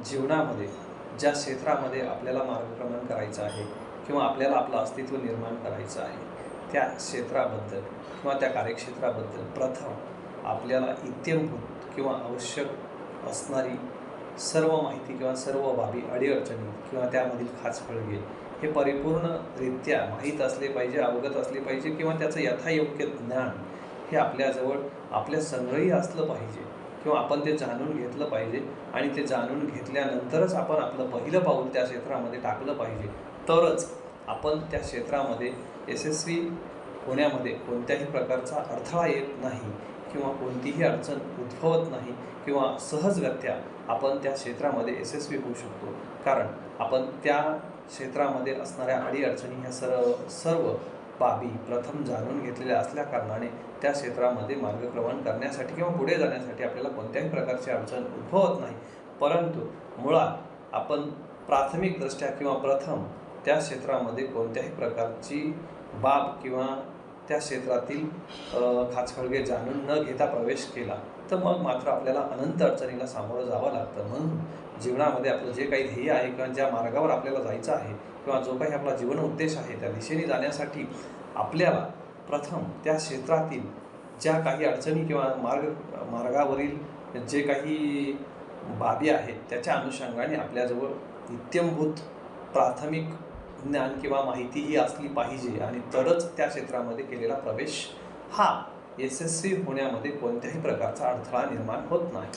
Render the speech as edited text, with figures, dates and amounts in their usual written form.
जीवनामध्ये ज्या क्षेत्रामध्ये आपल्याला मार्गक्रमण करायचं आहे किंवा आपल्याला आपलं अस्तित्व निर्माण करायचं आहे, त्या क्षेत्राबद्दल किंवा त्या कार्यक्षेत्राबद्दल प्रथम आपल्याला इत्यंभूत किंवा आवश्यक असणारी सर्व माहिती किंवा सर्व बाबी, अडीअडचणी किंवा त्यामधील खाचखळगे हे परिपूर्णरित्या माहीत असले पाहिजे, अवगत असले पाहिजे किंवा त्याचं यथायोग्य ज्ञान हे आपल्याजवळ आपल्या संग्रही असलं पाहिजे किंवा आपण ते जाणून घेतलं पाहिजे आणि ते जाणून घेतल्यानंतरच आपण आपलं पहिलं पाऊल त्या क्षेत्रामध्ये टाकलं पाहिजे. तरच आपण त्या क्षेत्रामध्ये यशस्वी होण्यामध्ये कोणत्याही प्रकारचा अडथळा येत नाही किंवा कोणतीही अडचण उद्भवत नाही किंवा सहजगत्या आपण त्या क्षेत्रामध्ये यशस्वी होऊ शकतो. कारण आपण त्या क्षेत्रामध्ये असणाऱ्या अडीअडचणी ह्या सर्व बाबी प्रथम जाणून घेतलेल्या असल्याकारणाने त्या क्षेत्रामध्ये मार्गक्रमण करण्यासाठी किंवा पुढे जाण्यासाठी आपल्याला कोणत्याही प्रकारची अडचण उद्भवत नाही. परंतु मुळात आपण प्राथमिकदृष्ट्या किंवा प्रथम त्या क्षेत्रामध्ये कोणत्याही प्रकारची बाब किंवा त्या क्षेत्रातील खाचखळगे जाणून न घेता प्रवेश केला तर मग मात्र आपल्याला अनंत अडचणीला सामोरं जावं लागतं. म्हणून जीवनामध्ये आपलं जे काही ध्येय आहे किंवा ज्या मार्गावर आपल्याला जायचं आहे किंवा जो काही आपला जीवन उद्देश आहे त्या दिशेने जाण्यासाठी आपल्याला प्रथम त्या क्षेत्रातील ज्या काही अडचणी किंवा मार्गावरील जे काही बाबी आहेत त्याच्या अनुषंगाने आपल्याजवळ इत्यंभूत प्राथमिक ज्ञान किंवा माहिती ही असली पाहिजे आणि तरच त्या क्षेत्रामध्ये केलेला प्रवेश हा यशस्वी होण्यामध्ये कोणत्याही प्रकारचा अडथळा निर्माण होत नाही.